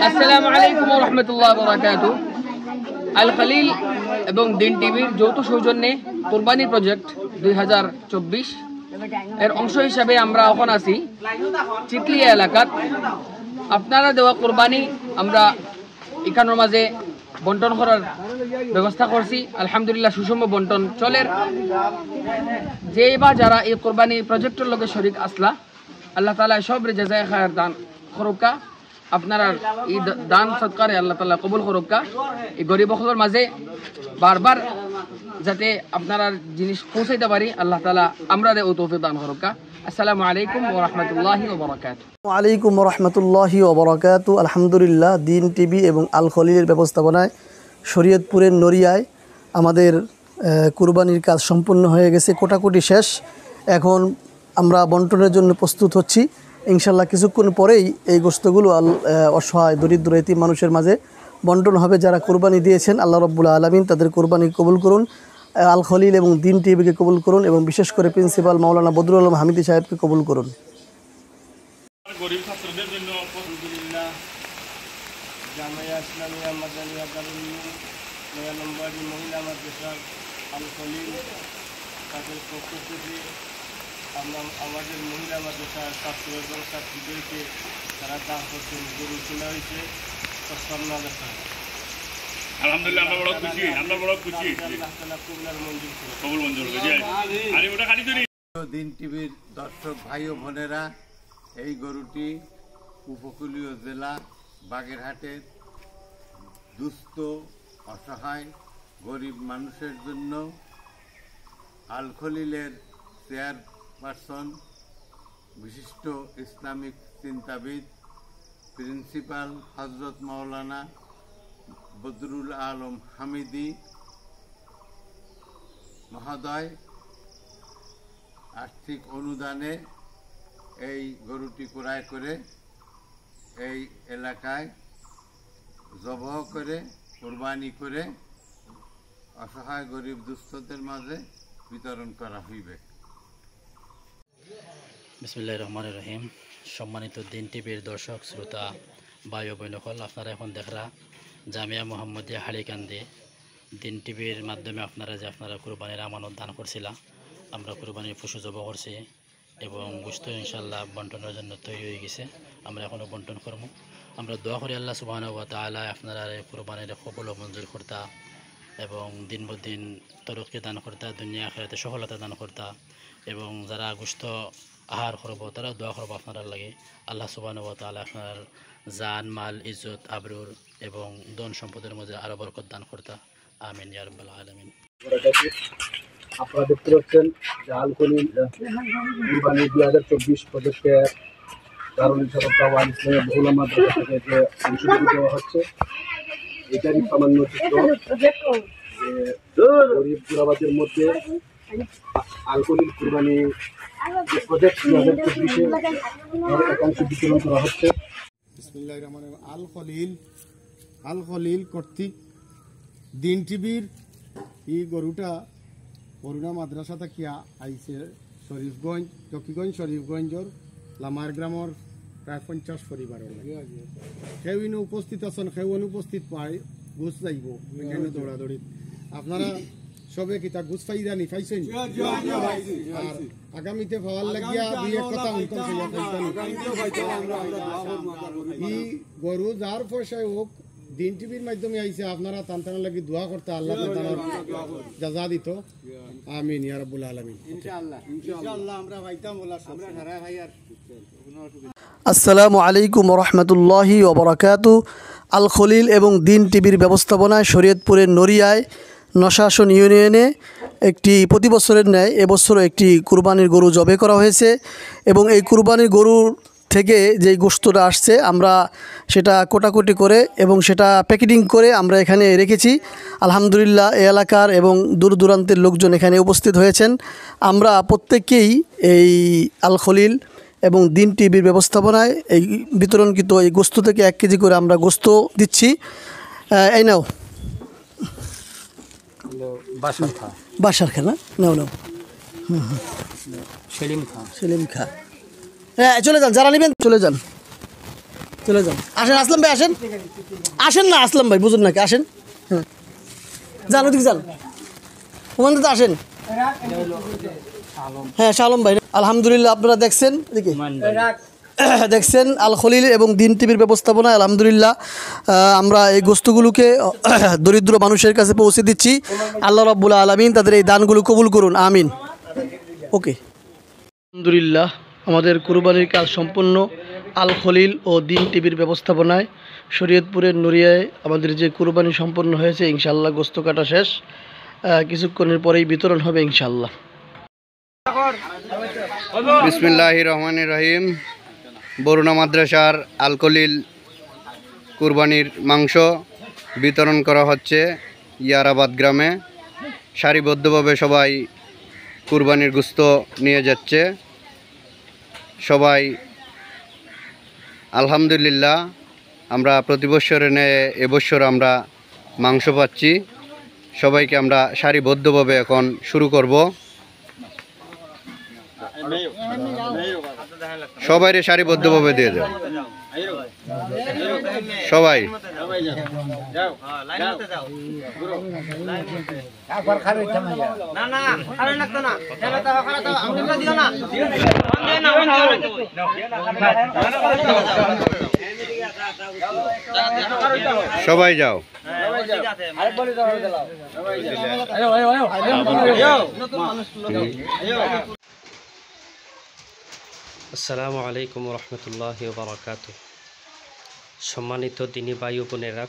আসসালামু আলাইকুম ওয়া রাহমাতুল্লাহি ওয়া বারাকাতুহু। আল খলিল এবং দিন টিভির যৌথ সৌজন্যে কুরবানি প্রজেক্ট 2024 এর অংশ হিসাবে আমরা এখন আছি চিতলিয়া এলাকাত। আপনারা দেওয়া কুরবানি আমরা এখানের মাঝে বন্টন করার ব্যবস্থা করছি। আলহামদুলিল্লাহ সুষম বন্টন চলের। যে বা যারা এই কুরবানি প্রজেক্টের লগে শরীক আসলা, আল্লাহ তাআলা সবরে জাযায়ে খায়ের দান করুকা। আপনারা এই দান সৎকারে আল্লাহ তাআলা কবুল করুকা। এই গরিব সকলের মাঝে বারবার যাতে আপনারা জিনিস পৌঁছাইতে পারি, আল্লাহ তাআলা আমরা ও তৌফিক দান করুকা। আসসালামু আলাইকুম ওয়া রাহমাতুল্লাহি ওয়া বারাকাতুহু। ওয়া আলাইকুম ওয়া রাহমাতুল্লাহি ওয়া বারাকাতুহু। আলহামদুলিল্লাহ, দিন টিভি এবং আল খলিলের ব্যবস্থাপনায় শরীয়তপুরের নড়িয়ায় আমাদের কুরবানির কাজ সম্পূর্ণ হয়ে গেছে, কোটাকুটি শেষ। এখন আমরা বন্টনের জন্য প্রস্তুত হচ্ছি। ইনশাল্লাহ কিছুক্ষণ পরেই এই গোশতগুলো অসহায় দরিদ্র এতিম মানুষের মাঝে বন্টন হবে। যারা কুরবানি দিয়েছেন, আল্লাহ রাব্বুল আলামিন তাদের কুরবানি কবুল করুন। আল খলিল এবং দিন টিভিকে কবুল করুন এবং বিশেষ করে প্রিন্সিপাল মাওলানা বদরুল আলম হামিদি সাহেবকে কবুল করুন। গরিব ছাত্রদের জন্য আলহামদুলিল্লাহ জামিয়া ইসলামিয়া মাদানিয়া দারুল উলুম ৯ নম্বরী মহিলা মাদ্রাসার আল খলিল তাদের পক্ষ থেকে আমাদের মহিলা মাদ্রাসার ছাত্র এবং ছাত্রীদেরকে তারা দান করছেন। গরু কেনা হয়েছে ৫৫,০০০ টাকা। আলহামদুলিল্লাহ আমরা বড় খুশি, আল্লাহ তাআলা কবুল মঞ্জুর করে যায়। আরে ওটা খালি ধরি। দিন টিভির দর্শক ভাই ও বোনেরা, এই গরুটি উপকূলীয় জেলা বাগেরহাটের দুস্থ অসহায় গরিব মানুষের জন্য আল খলিলের চেয়ারপারসন, বিশিষ্ট ইসলামিক চিন্তাবিদ প্রিন্সিপাল হজরত মাওলানা বদরুল আলম হামিদি মহোদয় আর্থিক অনুদানে এই গরুটি ক্রয় করে এই এলাকায় জবহ করে কুরবানি করে অসহায় গরিব দুস্থদের মাঝে বিতরণ করা হইবে। বিসমিল্লাহির রহমানির রহিম। সম্মানিত দিন টিভির দর্শক শ্রোতা ভাই ও বোনসকল, আপনারা এখন দেখরা জামিয়া মোহাম্মদিয়া হালিকান্দি দিন টিভির মাধ্যমে আপনারা কুরবানির আমানত দান করছিলা। আমরা কুরবানির পশু জব করছি এবং গোশত ইনশাল্লাহ বন্টনের জন্য তৈরি হয়ে গেছে। আমরা এখনও বন্টন করব। আমরা দোয়া করি আল্লাহ সুবহানাহু ওয়া তাআলা আপনারা কুরবানির কবুল ও মঞ্জুর করতা এবং দিন দিন তরক্কি দান করতা, দুনিয়া আখিরাতে সফলতা দান করতা এবং যারা গোশত আহার করব তারা দোয়া করব আপনারা লাগে আল্লাহ সুবহানাহু ওয়া তাআলা আপনার জান মাল ইজ্জত আবরুর এবং ধন সম্পদের মধ্যে আরো বরকত দান করতা। আমিন ইয়া রাব্বাল আলামিন। আপনারা দেখতে পাচ্ছেন যে আল খলিল কুরবানি 2024 প্রজেক্টে দারুল ইরশাদ দাওয়াত ইসলামিয়া বহুলা মাদ্রাসা থেকে যে অংশগ্রহণ দেওয়া হচ্ছে, এটারই সামান্য চিত্র। গরিব গুরাবাদের মধ্যে আল খলিল কুরবানি যে প্রজেক্ট 2024 একাংশ বিতরণ করা হচ্ছে। বিসমিল্লাহির রহমানির রহিম। আল খলিল কর্তৃক দিন টিভির এই গরুটা করুণা মাদ্রাসা থাকিয়া আইছে শরীফগঞ্জ, চকিগঞ্জ শরীফগঞ্জর লামার গ্রামের প্রায় 50 পরিবারের সেও উপস্থিত আছেন, সেও অনুপস্থিত পাই ঘুষ যাইব এখানে দৌড়াদৌড়ি। আপনারা সবে কিতা ঘুষ পাই জানি পাইছেন, আর আগামীতে পাওয়ার লাগিয়া দুই এক কথা হইতাম এই গরু যার পয়সায় হোক দিন টিভির মাধ্যমে আইছে, আপনারা তান্তানোর লাগি দোয়া করতে আল্লাহ তাআলা জাযা দিত। আমিন ইয়া রাব্বুল আলামিন। ইনশাআল্লাহ আমরা ভাইতাম বলা আমরা সারা ভাই আর আসসালামু আলাইকুম ওয়া রাহমাতুল্লাহি ওয়া বারাকাতুহু। আল খলিল এবং দিন টিভির ব্যবস্থাপনায় শরীয়তপুরের নড়িয়ায় নশাসন ইউনিয়নে একটি প্রতি বছরের ন্যায় এবছরও একটি কুরবানির গরু জবে করা হয়েছে এবং এই কুরবানির গরুর থেকে যেই গোশতটা আসছে আমরা সেটা কোটাকুটি করে এবং সেটা প্যাকেটিং করে আমরা এখানে রেখেছি। আলহামদুলিল্লাহ এই এলাকার এবং দূর দূরান্তের লোকজন এখানে উপস্থিত হয়েছেন। আমরা প্রত্যেককেই এই আল খলিল এবং দিন টিভির ব্যবস্থাপনায় এই বিতরণকৃত এই গোশত থেকে 1 কেজি করে আমরা গোশত দিচ্ছি। এই নাও বাসার খা না, নাও নাও সেলিম খা। হ্যাঁ চলে যান, যারা নেবেন চলে যান। চলে যান, আসেন আসলাম ভাই, আসেন আসেন না, আসলাম ভাই বুঝুন নাকি, আসেন। হ্যাঁ যান, ওদিকে যান, ওখান থেকে আসেন। হ্যাঁ শালম ভাই, আলহামদুলিল্লাহ আপনারা দেখছেন এদিকে দেখছেন আল খলিল এবং দিন টিভির ব্যবস্থাপনায় আলহামদুলিল্লাহ আমরা এই গোস্তগুলোকে দরিদ্র মানুষের কাছে পৌঁছে দিচ্ছি। আল্লাহ রাব্বুল আলামিন তাদের এই দানগুলো কবুল করুন, আমিন। ওকে, আলহামদুলিল্লাহ আমাদের কুরবানির কাজ সম্পূর্ণ আল খলিল ও দিন টিভির ব্যবস্থাপনায় শরীয়তপুরের নড়িয়ায় আমাদের যে কুরবানি সম্পন্ন হয়েছে, ইনশাআল্লাহ গোস্ত কাটা শেষ, কিছুক্ষণের পরেই বিতরণ হবে ইনশাআল্লাহ। বিসমিল্লাহির রহমানির রহিম। বরুণা মাদ্রাসার আল খলিল কুরবানির মাংস বিতরণ করা হচ্ছে ইয়ারাবাদ গ্রামে। সারিবদ্ধভাবে সবাই কুরবানির গোস্ত নিয়ে যাচ্ছে। সবাই আলহামদুলিল্লাহ, আমরা প্রতি বছরে নেয় এবছর আমরা মাংস পাচ্ছি। সবাইকে আমরা সারিবদ্ধভাবে এখন শুরু করব। সবাইরে সারিবদ্ধভাবে দিয়ে দেব, সবাই সবাই যাও। আসসালামু আলাইকুম রহমতুল্লাহি ওয়া বারাকাতুহু। সম্মানিত দিনী ভাই ও বোনেরা,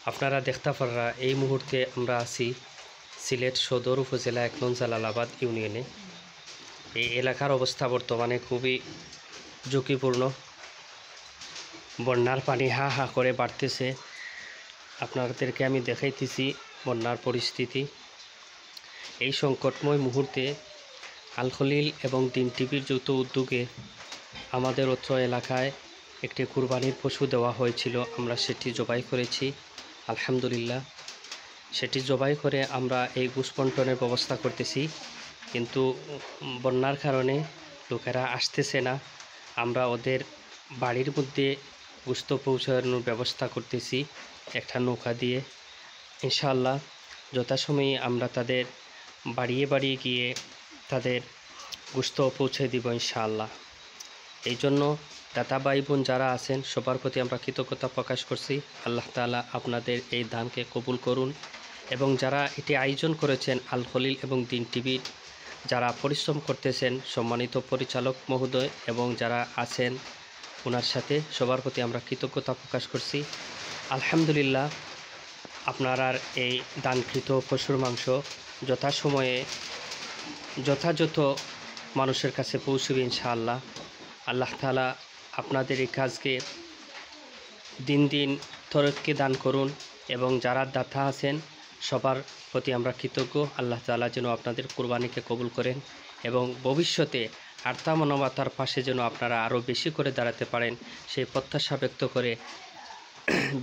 আপনারা দেখতে পারা এই মুহূর্তে আমরা আছি সিলেট সদর উপজেলা ১ নং জালালাবাদ ইউনিয়নে। এই এলাকার অবস্থা বর্তমানে খুবই ঝুঁকিপূর্ণ। বন্যার পানি হা হা করে বাড়তেছে। আপনাদেরকে আমি দেখাইতেছি বন্যার পরিস্থিতি। এই সংকটময় মুহূর্তে আল খলিল এবং দিন টিভির যৌথ উদ্যোগে আমাদের অত্র এলাকায় একটি কুরবানির পশু দেওয়া হয়েছিল। আমরা সেটি জবাই করেছি আলহামদুলিল্লাহ। সেটি জবাই করে আমরা এই গোশত বন্টনের ব্যবস্থা করতেছি, কিন্তু বন্যার কারণে লোকেরা আসতেছে না। আমরা ওদের বাড়ির মধ্যে গোশত পৌঁছানোর ব্যবস্থা করতেছি একটা নৌকা দিয়ে। ইনশাআল্লাহ যথাসময়ে আমরা তাদের বাড়িয়ে বাড়িয়ে গিয়ে তাদের গোশত পৌঁছে দিব ইনশাআল্লাহ। এই জন্য দাতা ভাই বোন যারা আছেন সবার প্রতি আমরা কৃতজ্ঞতা প্রকাশ করছি। আল্লাহ তাআলা আপনাদের এই দানকে কবুল করুন। এবং যারা এটি আয়োজন করেছেন আল খলিল এবং দিন টিভির যারা পরিশ্রম করতেছেন, সম্মানিত পরিচালক মহোদয় এবং যারা আছেন ওনার সাথে, সবার প্রতি আমরা কৃতজ্ঞতা প্রকাশ করছি। আলহামদুলিল্লাহ আপনার এই দানকৃত পশুর মাংস যথাসময়ে যথাযথ মানুষের কাছে পৌঁছবে ইনশাআল্লাহ। আল্লাহ তাআলা আপনাদের এই কাজকে দিন দিন তরক্কি দান করুন এবং যারা দাতা আছেন সবার প্রতি আমরা কৃতজ্ঞ। আল্লাহ তাআলা যেন আপনাদের কুরবানিকে কবুল করেন এবং ভবিষ্যতে আর্তা মানবতার পাশে যেন আপনারা আরও বেশি করে দাঁড়াতে পারেন সেই প্রত্যাশা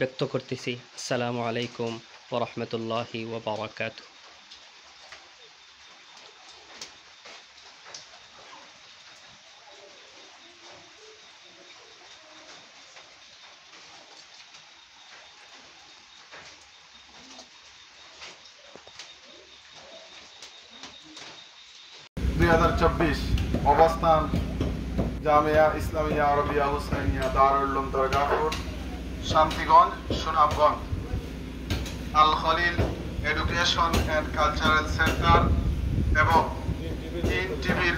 ব্যক্ত করতেছি। আসসালামু আলাইকুম ওয়া রাহমাতুল্লাহি ওয়া বারাকাতুহু। অবস্থান Jamia Islamia Arabia Husainia Darul Uloom Dargapur, Shantiganj, Sunamganj. Al Khalil education and cultural centre এবং দিন টিভির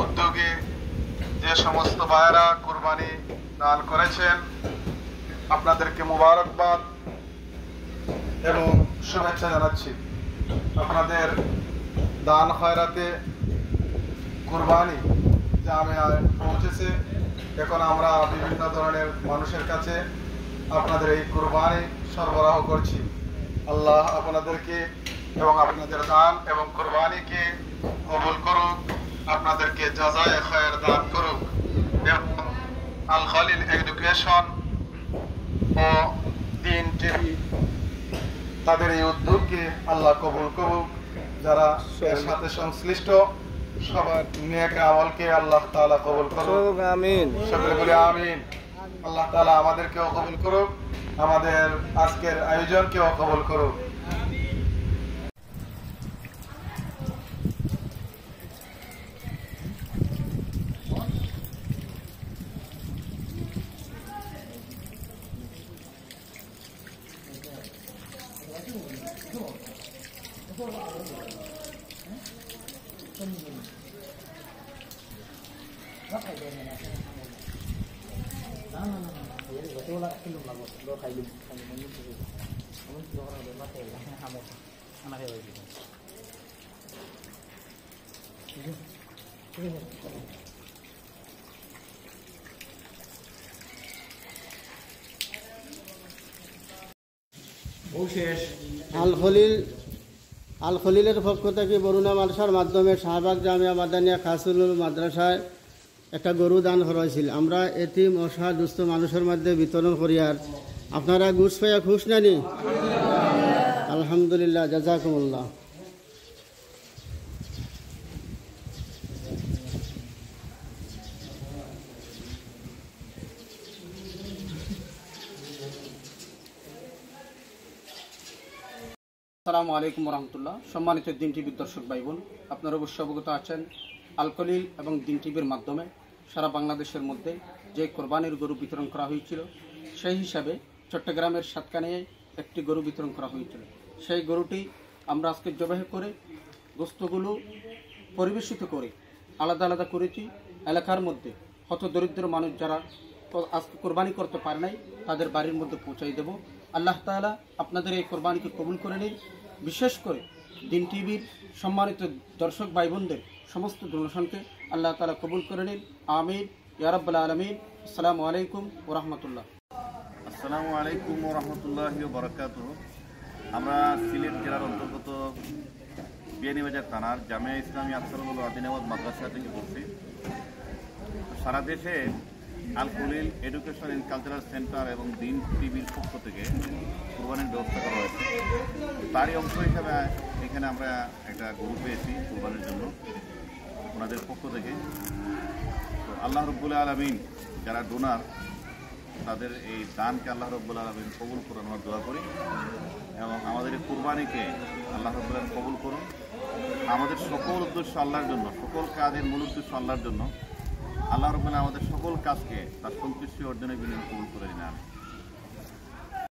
উদ্যোগে যে সমস্ত ভাইয়েরা কুরবানি দান করেছেন আপনাদেরকে মোবারকবাদ এবং শুভেচ্ছা জানাচ্ছি। আপনাদের দান খয়রাতে কুরবানি জামিয়ায় পৌঁছেছে। এখন আমরা বিভিন্ন ধরনের মানুষের কাছে আপনাদের এই কুরবানি সরবরাহ করছি। আল্লাহ আপনাদেরকে এবং আপনাদের দান এবং কুরবানিকে কবুল করুক, আপনাদেরকে জাযায়ে খায়ের দান করুক এবং আল খলিল এডুকেশন ও দিন টিভি তাদের এই উদ্যোগকে আল্লাহ কবুল করুক। যারা এর সাথে সংশ্লিষ্ট সবার নেক আমলকে আল্লাহ তাআলা কবুল করুক, আমিন। সকলে বলে আমিন। আল্লাহ তাআলা আমাদেরকেও কবুল করুক, আমাদের আজকের আয়োজনকেও কবুল করুক। আল খলিলের পক্ষ থেকে বরুণা মাদ্রাসার মাধ্যমে শাহবাগ জামিয়া মাদানিয়া খাসুল মাদ্রাসায় একটা গরু দান করা হয়েছিল। আমরা এতিম অসহায় দুস্থ মানুষের মধ্যে বিতরণ করি। আর আপনারা গুছ পাইয়া খুশ নানি? আলহামদুলিল্লাহ, জাযাকুমুল্লাহ। আসসালামু আলাইকুম রহমতুল্লাহ। সম্মানিত দিন টিভির দর্শক ভাই বোন, আপনারা অবশ্যই অবগত আছেন আল খলিল এবং দিন টিভির মাধ্যমে সারা বাংলাদেশের মধ্যে যে কোরবানির গরু বিতরণ করা হয়েছিল, সেই হিসাবে চট্টগ্রামের সাতকানিয়ায় একটি গরু বিতরণ করা হয়েছিল। সেই গরুটি আমরা আজকে জবাই করে গোস্তগুলো পরিবেশিত করে আলাদা আলাদা করেছি। এলাকার মধ্যে হত দরিদ্র মানুষ যারা আজকে কোরবানি করতে পারে নাই, তাদের বাড়ির মধ্যে পৌঁছাই দেব। আল্লাহ তাআলা আপনাদের এই কোরবানিকে কবুল করে নিন। বিশেষ করে দিন টিভির সম্মানিত দর্শক ভাই বোনদের সমস্ত ডোনেশনকে আল্লাহ তাআলা কবুল করে নিন। আমিন ইয়া রাব্বাল আলামিন। আসসালামু আলাইকুম ওয়া রাহমাতুল্লাহ। আসসালামু আলাইকুম ওয়া রাহমাতুল্লাহি ওয়া বারাকাতুহু। আমরা সিলেট জেলার অন্তর্গত বিয়ানীবাজার থানার জামিয়া ইসলামী আফসারুল আদিনাবাদ মাদ্রাসা থেকে বলছি। সারা দেশে Al Khalil education and cultural centre এবং দিন টিভির পক্ষ থেকে কোরবানির ব্যবস্থা করা হয়েছে। তারই অংশ হিসাবে এখানে আমরা একটা গরু পেয়েছি কোরবানির জন্য ওনাদের পক্ষ থেকে। তো আল্লাহ রাব্বুল আলামিন যারা ডোনার, তাদের এই দানকে আল্লাহ রাব্বুল আলামিন কবুল করুন, আমরা দোয়া করি। এবং আমাদের এই কোরবানিকে আল্লাহ রাব্বুল আলামিন কবুল করুন। আমাদের সকল উদ্দেশ্য আল্লাহর জন্য, সকল কাজের মূল উদ্দেশ্য আল্লাহর জন্য। আল্লাহ রাব্বুল আলামিন আমাদের সকল কাজকে তার সন্তুষ্টি অর্জনের বিনিময়ে কবুল করে দিন।